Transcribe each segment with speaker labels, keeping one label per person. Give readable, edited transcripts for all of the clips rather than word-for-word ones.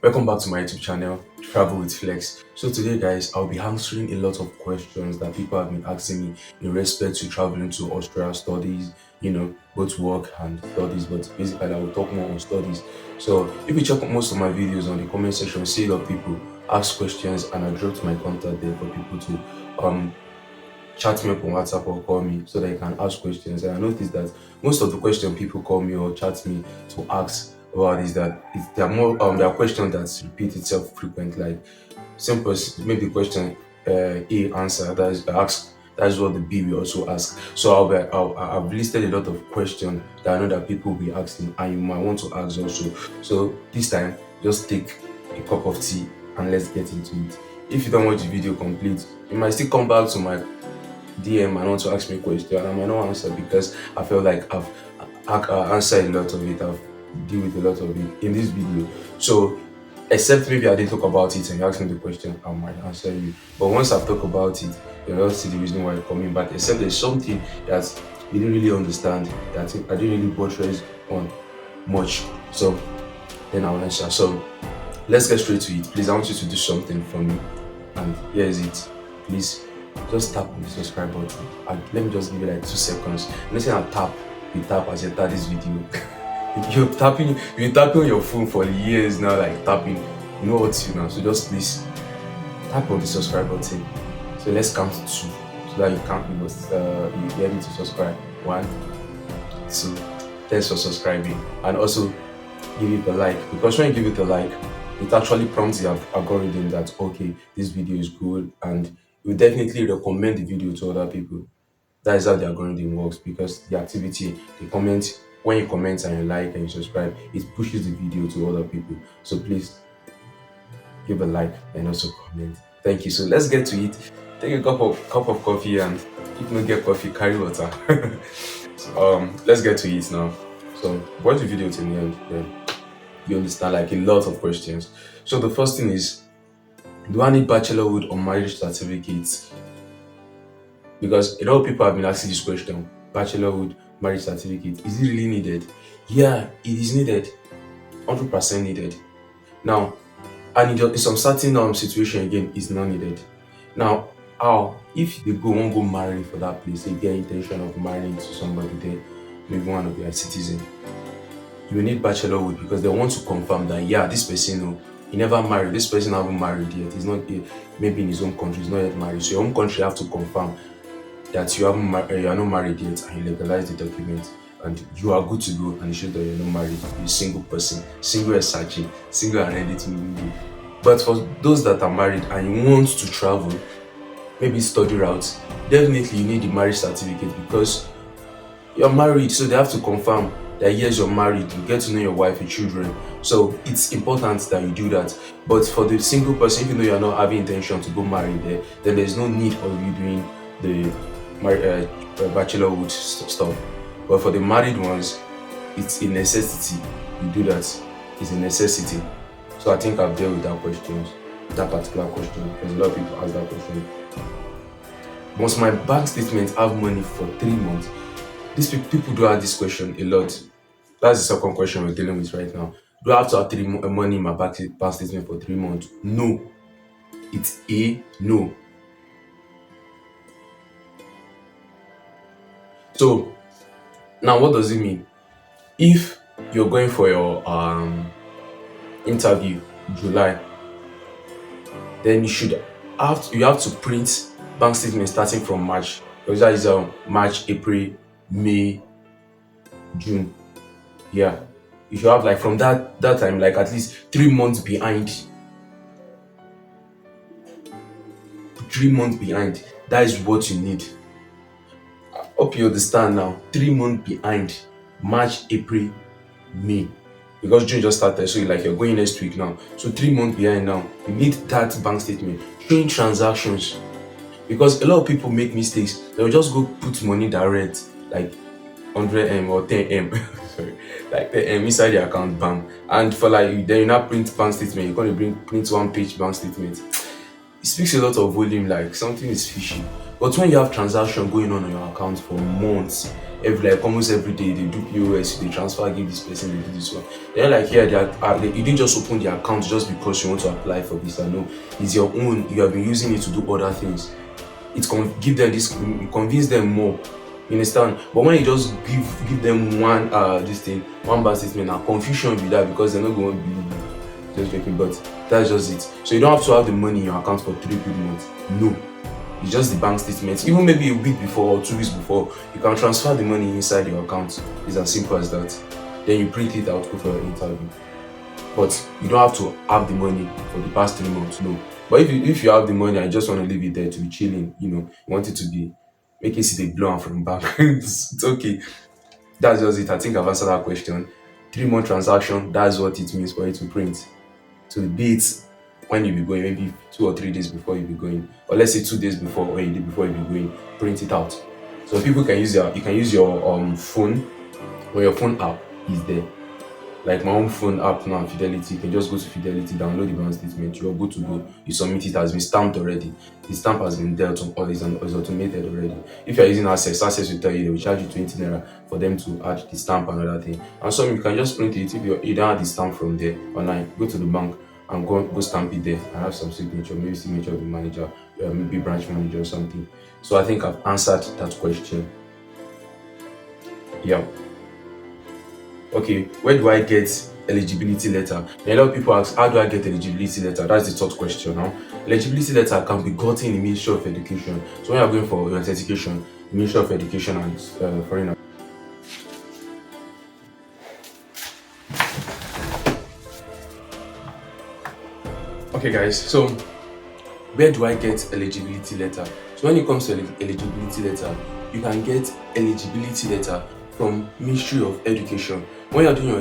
Speaker 1: Welcome back to my YouTube channel, Travel with Flex. So today guys, I'll be answering a lot of questions that people have been asking me in respect to traveling to Austria studies, both work and studies, but basically I will talk more on studies. So if you check out most of my videos on the comment section, see a lot of people ask questions and I dropped my contact there for people to chat me up on WhatsApp or call me so that you can ask questions. And I noticed that most of the questions people call me or chat me to ask about is that there are more there are questions that repeat itself frequent, like simple maybe question A answer that is ask. That's what the B will also ask. So I've listed a lot of questions that I know that people will be asking and you might want to ask also. So this time just take a cup of tea and let's get into it. If you don't watch the video complete, you might still come back to my DM and want to ask me a question and I might not answer because I feel like I've answered a lot of it. I've deal with a lot of it in this video. So except maybe I didn't talk about it and you ask me the question, I might answer you. But once I've talked about it, you'll see the reason why I'm coming back. Except there's something that you didn't really understand, that I didn't really buttress on much. So then I'll answer. So let's get straight to it. Please, I want you to do something for me. And here is it. Please just tap on the subscribe button. And let me just give you like 2 seconds. Let's say I tap, you tap as you start this video. You've tapping on your phone for years now, like tapping. You know what to do now. So just please tap on the subscribe button. So let's count to 2 so that you can't you get me to subscribe. 1, 2. Thanks for subscribing. And also give it a like, because when you give it a like, it actually prompts the algorithm that okay, this video is good, and you definitely recommend the video to other people. That is how the algorithm works, because the activity, the comment, when you comment and you like and you subscribe, it pushes the video to other people. So please give a like and also comment. Thank you. So let's get to it. Take a cup of coffee, and if you don't get coffee, carry water. So, let's get to it now. So watch the video till the end, then you understand like a lot of questions. So the first thing is, do I need bachelorhood or marriage certificates? Because a lot of people have been asking this question: bachelorhood, marriage certificate, is it really needed? Yeah, it is needed, 100% needed. Now, and in some certain situation again, it's not needed. Now, how if they won't go marry for that place, they get intention of marrying to somebody there, maybe one of their citizens, you need bachelorhood because they want to confirm that yeah, this person, no, he never married, this person haven't married yet, he's not maybe in his own country, he's not yet married. So your own country have to confirm that you are not married yet, and you legalize the document and you are good to go, and you show that you're not married, you're a single person, single and searching, single and ready to move. But for those that are married and you want to travel, maybe study routes, definitely you need the marriage certificate because you're married, so they have to confirm that yes, you're married, you get to know your wife and children. So it's important that you do that. But for the single person, even though you're not having intention to go marry there, then there's no need of you doing the bachelorhood stuff. But for the married ones, it's a necessity. You do that. It's a necessity. So I think I've dealt with that particular question, because a lot of people ask that question. Must my bank statement have money for 3 months? These people do ask this question a lot. That's the second question we're dealing with right now. Do I have to have money in my bank statement for 3 months? No. It's a no. So now what does it mean? If you're going for your interview July, then you have to print bank statement starting from March. Because that is March, April, May, June. Yeah. You should have like from that time, like at least 3 months behind. 3 months behind. That is what you need. I hope you understand now. 3 months behind. March, April, May. Because June just started, so you're going next week now. So 3 months behind now. You need that bank statement showing transactions. Because a lot of people make mistakes. They'll just go put money direct, like 100M or 10M. Sorry, like 10M inside the account, bam. And for then you now print bank statement. You're going to print 1 page bank statement. it speaks a lot of volume, like something is fishy. But when you have transaction going on your account for months, every like almost every day they do POS, they transfer, give this person, they do this one. They're like, yeah, you didn't just open the account just because you want to apply for visa. No, it's your own. You have been using it to do other things. Give them this, convince them more. You understand? But when you just give them one this thing, one bad statement, and confusion with that because they're not going to believe you. Just joking, but that's just it. So you don't have to have the money in your account for 3 good months. No, it's just the bank statement. Even maybe a week before or 2 weeks before, you can transfer the money inside your account. It's as simple as that. Then you print it out, go for your interview. But you don't have to have the money for the past 3 months. No. But if you have the money and you just want to leave it there to be chilling, you want it to be make it see the blow am from back. It's okay. That's just it. I think I've answered that question. 3 month transaction, that's what it means for you to print. To be it when you be going, maybe 2 or 3 days before you be going, or let's say 2 days before or a day before you be going, print it out. So people can use your phone, or your phone app is there. Like my own phone app now, Fidelity, you can just go to Fidelity, download the bank statement, you're good to go. You submit it, has been stamped already. The stamp has been dealt on, or is automated already. If you're using Access will tell you they will charge you 20 naira for them to add the stamp and other thing. And some you can just print it if you don't have the stamp from there online, go to the bank and go stamp it there and have some signature, maybe signature of the manager, maybe branch manager or something. So I think I've answered that question. Yeah. Okay, where do I get eligibility letter? And a lot of people ask, how do I get eligibility letter? That's the third question now. Eligibility letter can be gotten in the Ministry of Education. So when you're going for your certification, Ministry of Education and Foreign. Okay, guys. So where do I get eligibility letter? So when it comes to eligibility letter, you can get eligibility letter from Ministry of Education. When you're doing your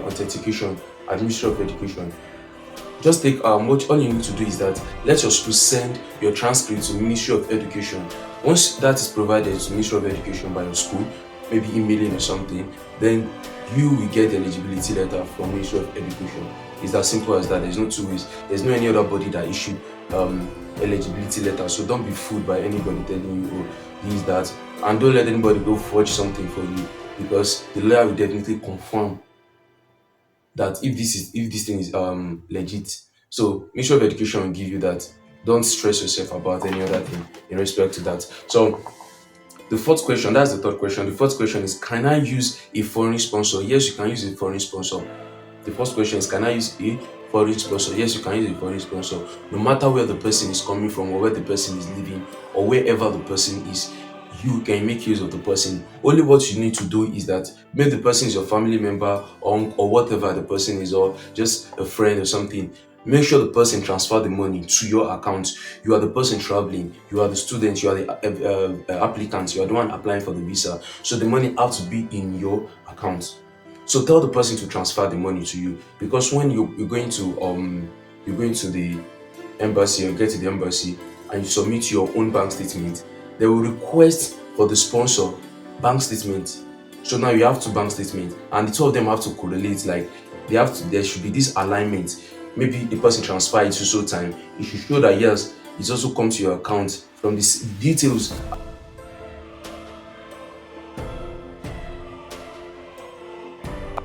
Speaker 1: authentication at Ministry of Education, just take what all you need to do is that let your school send your transcript to Ministry of Education. Once that is provided to Ministry of Education by your school, maybe emailing or something, then you will get the eligibility letter from Ministry of Education. It's as simple as that. There's no two ways. There's no any other body that issued eligibility letter. So don't be fooled by anybody telling you, oh, this, that, and don't let anybody go forge something for you, because the lawyer will definitely confirm that if this thing is legit. So Ministry of Education will give you that. Don't stress yourself about any other thing in respect to that. So the fourth question, that's the third question. The fourth question is, can I use a foreign sponsor? Yes, you can use a foreign sponsor. The first question is, can I use a foreign sponsor? Yes, you can use a foreign sponsor. No matter where the person is coming from, or where the person is living, or wherever the person is, you can make use of the person. Only what you need to do is that maybe the person is your family member, or whatever the person is, or just a friend or something. Make sure the person transfer the money to your account. You are the person traveling, you are the student, you are the applicant, you are the one applying for the visa. So the money has to be in your account. So tell the person to transfer the money to you, because when you're going to the embassy, or get to the embassy and you submit your own bank statement, they will request for the sponsor bank statement. So now you have two bank statements, and the two of them have to correlate. Like there should be this alignment. Maybe the person transfer it to so time. It should show that yes, it's also come to your account from these details.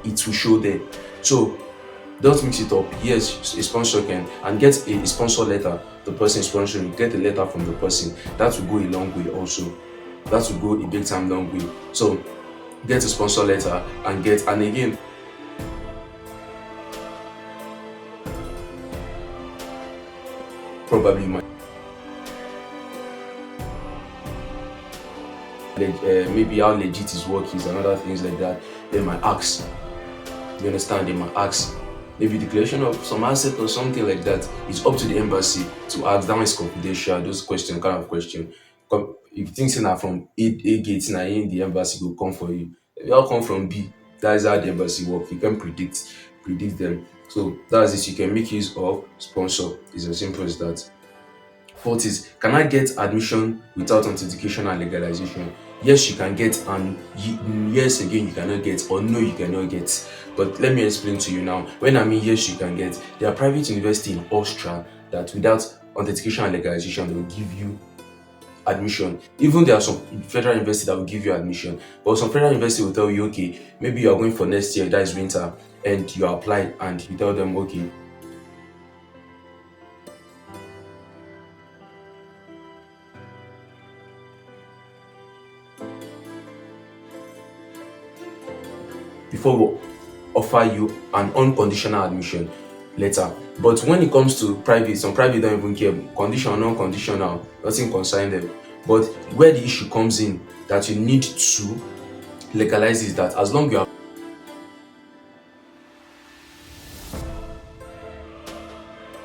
Speaker 1: It will show there. So don't mix it up. Yes, a sponsor can, and get a sponsor letter. The person sponsoring, get a letter from the person. That will go a long way also. That will go a big time long way. So get a sponsor letter and again, probably maybe how legit his work is and other things like that. They might ask. You understand? They might ask. Maybe declaration of some asset or something like that. It's up to the embassy to ask. That one is confidential. Those questions, kind of question. If things are from A gates now, in the embassy will come for you. If they all come from B, that is how the embassy work. You can predict them. So that's it. You can make use of sponsor. It's as simple as that. Fourth is, can I get admission without authentication and legalization? Yes, you can get, and yes, again, you cannot get, or no, you cannot get. But let me explain to you now. When I mean yes, you can get, there are private university in Austria that without authentication and legalization, they will give you admission. Even there are some federal university that will give you admission, but some federal university will tell you, okay, maybe you are going for next year, that is winter, and you apply and you tell them, okay, before we offer you an unconditional admission letter. But when it comes to private, some private don't even care. Conditional, non-conditional, nothing concern them. But where the issue comes in that you need to legalize is that as long you are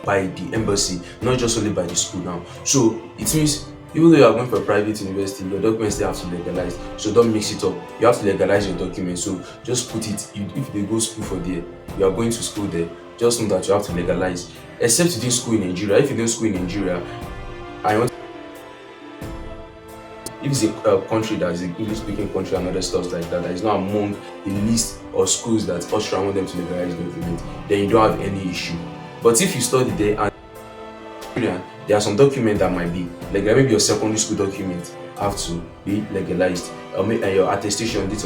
Speaker 1: by the embassy, not just only by the school now. So it means even though you are going for a private university, your documents they have to legalize. So don't mix it up. You have to legalize your documents. So just put it. If they go school for there, you are going to school there. Just know that you have to legalize. Except you did school in Nigeria. If you didn't school in Nigeria, I want if it's a country that is an English speaking country and other stuff like that, that is not among the list of schools that Austria want them to legalize documents, then you don't have any issue. But if you study there and there are some documents that might be like maybe your secondary school documents have to be legalized, or maybe your attestation date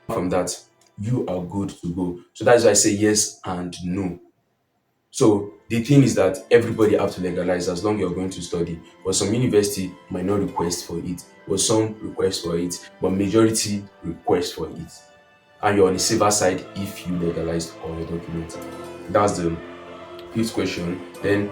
Speaker 1: from that, you are good to go. So that's why I say yes and no. So the thing is that everybody have to legalize as long you're going to study. But some university might not request for it, but some request for it, but majority request for it. And you're on the safer side if you legalize all your documents. That's the fifth question. Then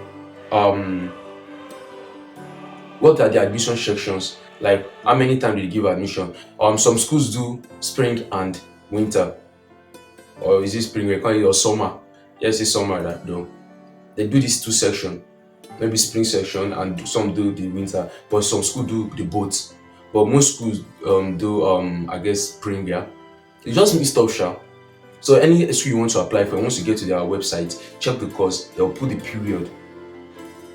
Speaker 1: what are the admission sections? Like how many times do you give admission? Some schools do spring and winter. Or is it spring? We call it or summer. Yes, it's summer that though. They do these two sections, maybe spring section, and some do the winter, but some schools do the both. But most schools do I guess spring, yeah. It's just mixed up, sha. So any school you want to apply for, once you get to their website, check the course, they'll put the period.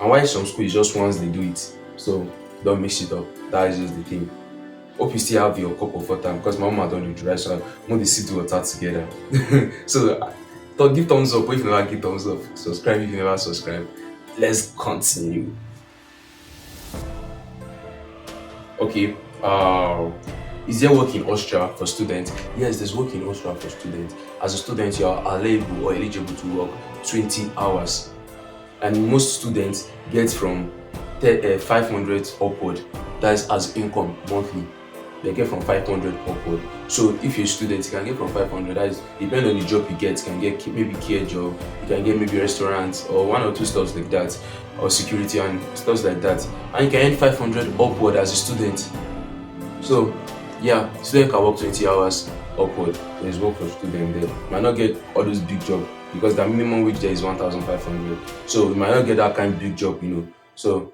Speaker 1: And why some schools just once they do it. So don't mix it up. That is just the thing. Hope you still have your cup of water because my mama don't do it, right? So I want to sit water together. So give thumbs up if you never give thumbs up. Subscribe if you never subscribe. Let's continue. Okay. Is there work in Austria for students? Yes, there's work in Austria for students. As a student, you are allowable or eligible to work 20 hours. And most students get from 500 upward. That is as income monthly. They get from 500 upward. So if you're a student, you can get from 500. That is depending on the job you get. You can get maybe care job, you can get maybe restaurants or one or two stuff like that, or security and stuff like that. And you can earn 500 upward as a student. So yeah, student can work 20 hours upward. There's work for student there. Might not get all those big jobs because the minimum wage there is 1,500. So you might not get that kind of big job, So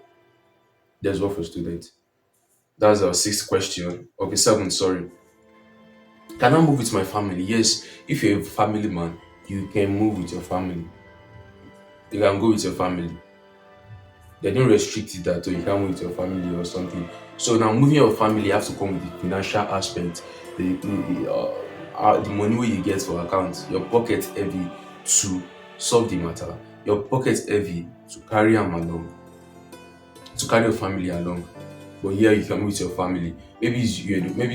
Speaker 1: there's work for students. That's our sixth question. Okay, seven, sorry. Can I move with my family? Yes, if you're a family man, you can move with your family. You can go with your family. They don't restrict it that you can't move with your family or something. So now moving your family, you have to come with the financial aspect, the money where you get for account, your pocket heavy to solve the matter, your pocket heavy to carry them along, to carry your family along. But here you can move with your family. Maybe it's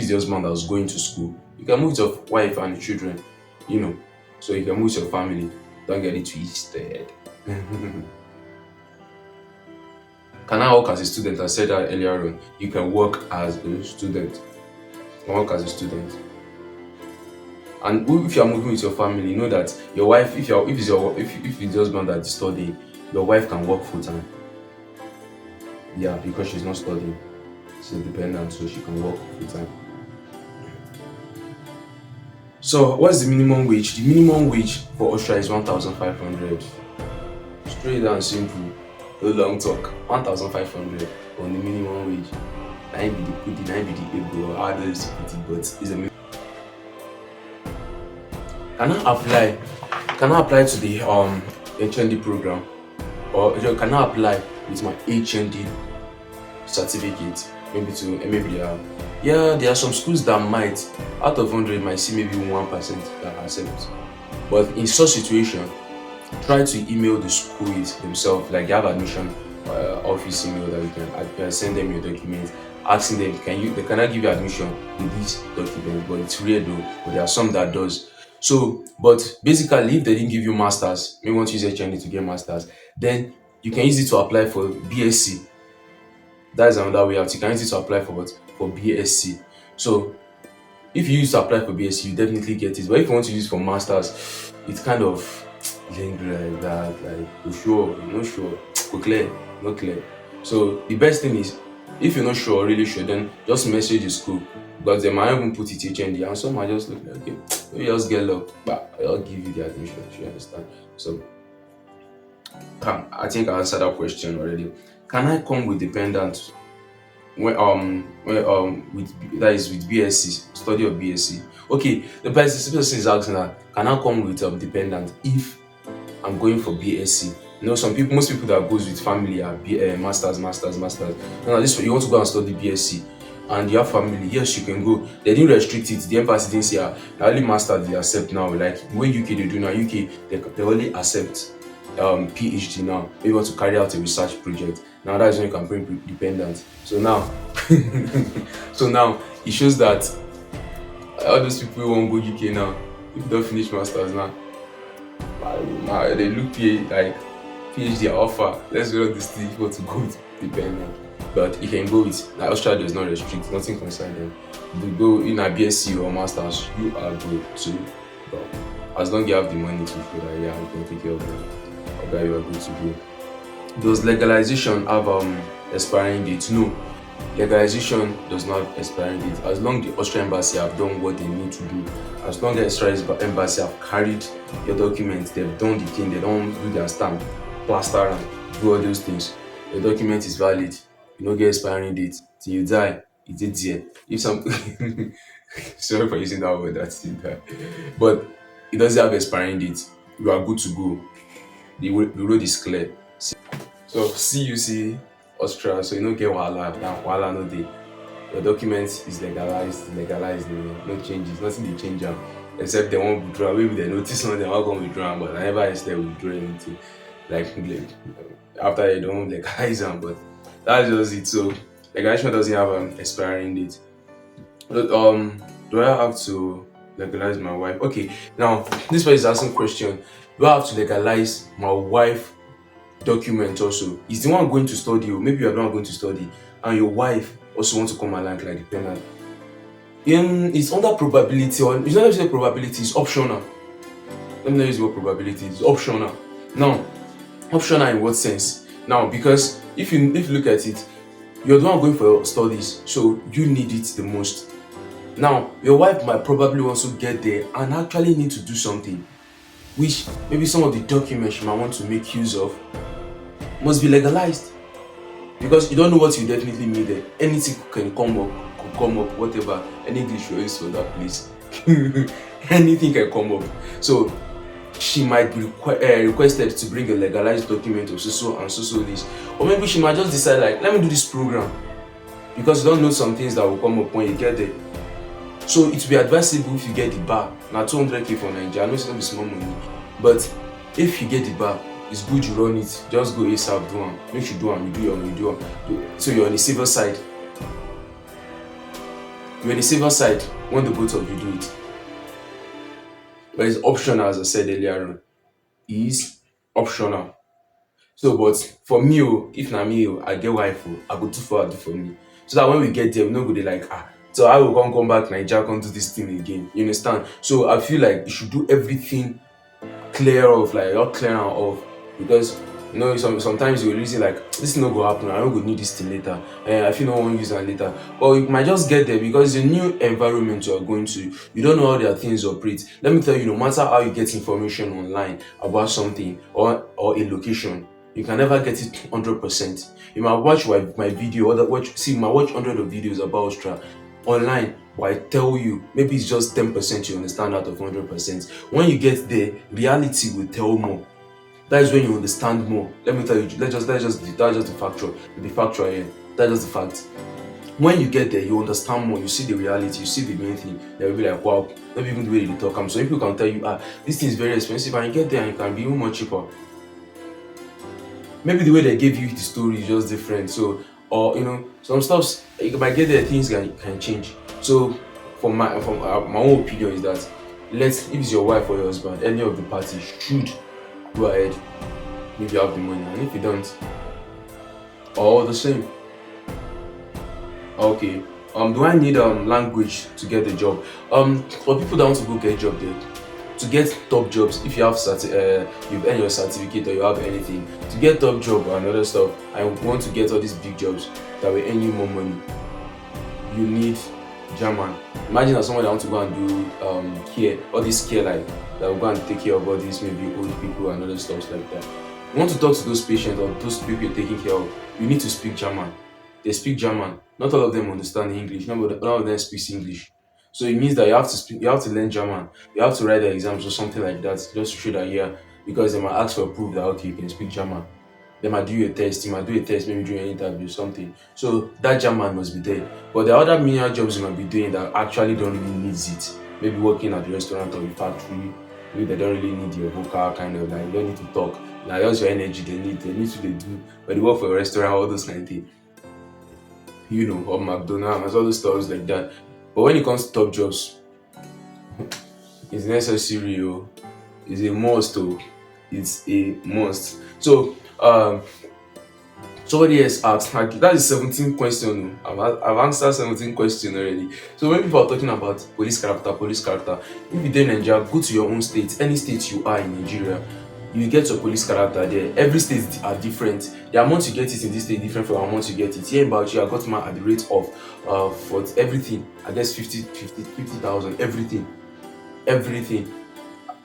Speaker 1: the husband that was going to school. You can move with your wife and the children, So you can move with your family. Don't get it twisted. Can I work as a student? I said that earlier on. You can work as a student. You can work as a student. And if you are moving with your family, know that your wife, if it's the husband that is studying, your wife can work full time. Yeah, because she's not studying. She's independent, so she can work full time. So what's the minimum wage? The minimum wage for Austria is 1,500. Straight and simple. No long talk. 1,500 on the minimum wage. Nine be the put nine be the able or others put it, but it's a minimum. Can I apply to the HND program? Or can I apply with my HND certificate? Maybe there are some schools that might out of 100 might see maybe 1% that accept. But in such situation, try to email the school it themselves. Like, they have admission office email that you can send them your documents, asking them, can I give you admission with this document? But it's rare though, but there are some that does. So, but basically, if they didn't give you masters, maybe want to use HND to get masters, then you can use it to apply for BSc. That is another way out. You can use it to apply for what? For BSc. So if you use to apply for BSc, you definitely get it. But if you want to use for masters, it's kind of lingering like that. Like, you're sure, you're not sure, go clear, not clear. So the best thing is, if you're not sure, really sure, then just message the school, because they might even put it HND, and some might just look like, okay, maybe just get luck, but I'll give you the admission. You understand? So I think I answered that question already. Can I come with dependent with that is with BSc, study of BSc? Okay, the person is asking that, can I come with dependent if I'm going for BSc? Some people, most people that goes with family are masters. Now this you want to go and study BSc and you have family, yes, you can go. They didn't restrict it. The embassy didn't say, the only master they accept now. Like the way UK they do now, UK they only accept PhD now. Maybe want to carry out a research project. Now that's when you can bring dependent. So now, so now it shows that all those people who won't go UK now, if they don't finish masters now, they look like PhD offer. Let's go this thing for to go with dependent. But you can go with, like, Australia does not restrict, nothing concern them. You go in a BSc or masters, you are good to go. As long as you have the money to feel that, yeah, you can take care of them, okay, you are good to go. Does legalization have expiring date? No, legalization does not expiring date. As long as the Austrian embassy have done what they need to do, as long as the Austrian embassy have carried your documents, they've done the thing, they don't do their stamp, plaster and do all those things, your document is valid. You don't get expiring date till you die. It's there. If some sorry for using that word, that's it. But it doesn't have expiring date. You are good to go. The road is clear. So CUC Austria, so you don't get wahala now. Wahala no dey. Your document is legalized. No changes, nothing dey change am. Except they won't withdraw. Maybe they notice something, they won't come withdraw, but I never expect withdraw anything. Like after they don't legalize them, but that's just it. So legalization doesn't have an expiring date. But, do I have to legalize my wife? Okay, now this person is asking question. Do I have to legalize my wife document also? Is the one going to study, or maybe you're not going to study, and your wife also wants to come along like dependent? It's under probability, or it's not necessarily probability, it's optional. Let me not use what probability is. Optional. Now, optional in what sense? Now, because if you look at it, you're the one going for your studies, so you need it the most. Now, your wife might probably also get there and actually need to do something, which maybe some of the documents she might want to make use of must be legalized, because you don't know what you definitely need there. Anything could come up, whatever. Any English you use for that place, anything can come up. So she might be requested to bring a legalized document of so and so this, or maybe she might just decide like, let me do this program, because you don't know some things that will come up when you get there. So it will be advisable if you get the bar. Now 200k for Nigeria, I know it's not be small money, but if you get the bar, it's good you run it. Just go ASAP, do one. Make sure you do one, you do one. So you're on the safer side. You're on the safer side when the both of you do it. But it's optional, as I said earlier on. Is optional. So, but for me, if na me, I get wife, I go too far do for me. So that when we get there, we no go dey like, so I will come back Nigeria, come do this thing again. You understand? So I feel like you should do everything clear off, like not clear and off, because sometimes you reason like, this no go happen, I don't go need this thing later, and I feel no one use that later. Or you might just get there because it's a new environment you are going to. You don't know how their things operate. Let me tell you, no matter how you get information online about something or a location, you can never get it 100%. You might watch my video, or you might watch hundreds of videos about Austria online, but I tell you, maybe it's just 10% you understand out of 100%. When you get there, reality will tell more. That is when you understand more. Let me tell you, that's just the factual here. That's just the fact. When you get there, you understand more, you see the reality, you see the main thing. They will be like, wow, not even the way they talk. Some people can tell you, this thing is very expensive, and you get there and it can be even more cheaper. Maybe the way they gave you the story is just different. So, or some stuff you might get there, things can change. So, from my own opinion is that if it's your wife or your husband, any of the parties should go ahead if you have the money, and if you don't, all the same. Okay. Do I need language to get a job? For people that want to go get a job there, to get top jobs, if you have you've earned your certificate or you have anything, to get top job and other stuff, and want to get all these big jobs that will earn you more money, you need German. Imagine that someone that want to go and do care, all this care, like that will go and take care of all these maybe old people and other stuff like that. You want to talk to those patients or those people you're taking care of, you need to speak German. They speak German. Not all of them understand English. None of them speaks English. So it means that you have to learn German. You have to write the exams or something like that just to show that, yeah, because they might ask for proof that okay, you can speak German. They might do you a test. You might do a test maybe during an interview or something. So that German must be there. But there are other menial jobs you might be doing that actually don't really need it. Maybe working at the restaurant or the factory. Maybe they don't really need your vocal kind of, like you don't need to talk. Like just your energy they need. They need to they do. But they work for a restaurant, all those kind of things, or McDonald's, all those stuff like that. But when it comes to top jobs, it's necessary, it's a must, it's a must. So, somebody else asked, like, that is 17 question. I've answered 17 questions already. So when people are talking about police character, if you in Nigeria, go to your own state, any state you are in Nigeria, you get your police character there. Every state are different. The amount you get it in this state different from the amount you get it. Here in Bauchi, I got mine at the rate of for everything, I guess 50,000, everything.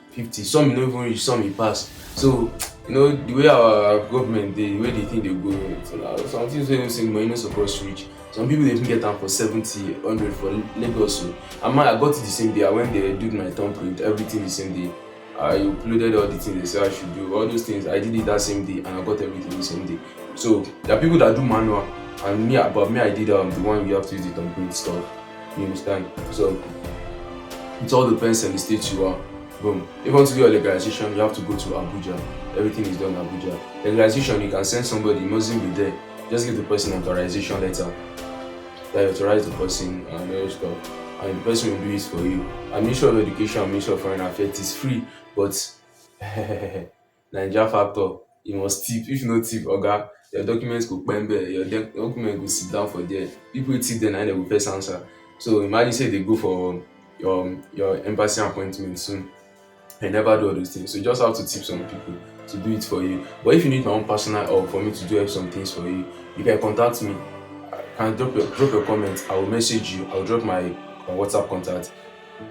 Speaker 1: 50. Some you no even reach, some you pass. So, the way our government, the way they think they go, so now some things wey say money no supposed to reach. Some people they even get them for 70, 100 for Lagos. So, I got it the same day. I went there, did my thumbprint, everything the same day. I uploaded all the things they say I should do, all those things. I did it that same day, and I got everything the same day. So there are people that do manual, and me, I did the one you have to use the thumbprint stuff. You understand? So it all depends on the state you are. Boom. If you want to do a legalization, you have to go to Abuja. Everything is done in Abuja. Legalization, you can send somebody, it mustn't be there. Just give the person an authorization letter. That you authorize the person and all stuff. And the person will do it for you. And Ministry of Education and Ministry of Foreign Affairs is free, but Nigeria factor, you must tip. If you no tip, oga, your documents go pembe, your document go sit down for there. People tip them and they will first answer. So imagine say they go for your embassy appointment soon. I never do all those things. So you just have to tip some people to do it for you. But if you need my own personal help for me to do some things for you, you can contact me. Can drop your comment. I will message you. I'll drop my WhatsApp contact.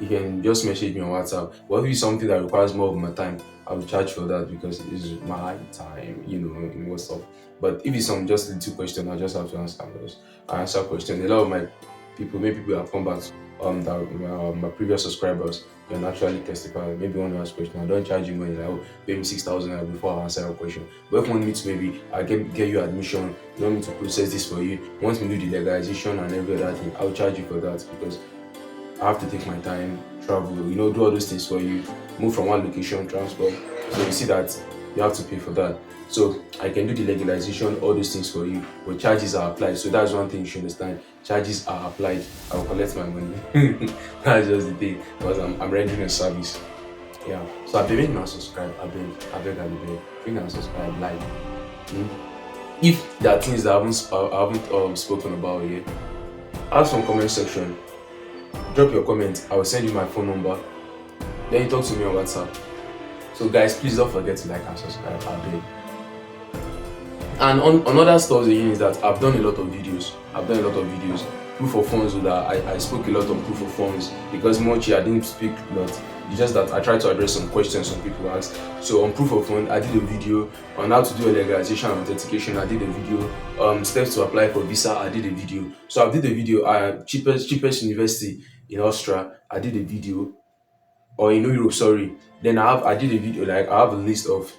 Speaker 1: You can just message me on WhatsApp. But if it's something that requires more of my time, I will charge for that because it is my time, in WhatsApp. But if it's some just little question, I just have to answer those. I answer questions. A lot of my people, maybe people have come back, that my previous subscribers can actually testify. Maybe one last question. I don't charge you money, like, pay me 6,000 before I answer a question. But if you want me to, maybe I get you admission, you want me to process this for you, you want me to do the legalization and every other thing, I'll charge you for that because I have to take my time, travel, do all those things for you, move from one location, transport. So you see that you have to pay for that. So I can do the legalization, all those things for you, but charges are applied. So that's one thing you should understand. Charges are applied. I will collect my money. That's just the thing, because I'm rendering a service. Yeah. So I beg now subscribe. I beg. Bring and subscribe, like. If there are things that I haven't spoken about here, ask some comment section. Drop your comment. I will send you my phone number. Then you talk to me on WhatsApp. So guys, please don't forget to like and subscribe. I beg. And on other stuff again is that I've done a lot of videos. Proof of funds, so that I spoke a lot on proof of funds because much I didn't speak a lot. It's just that I tried to address some questions some people asked. So on proof of fund, I did a video. On how to do a legalization and authentication, I did a video. Steps to apply for visa, I did a video. So I did a video. Cheapest university in Austria, I did a video. or in Europe, sorry. Then I did a video, like I have a list of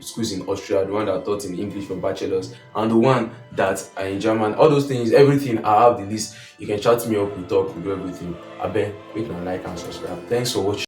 Speaker 1: schools in Austria, the one that taught in English for bachelors, and the one that are in German. All those things, everything, I have the list. You can chat me up, we talk, we do everything. I bet make na like and subscribe. Thanks for watching.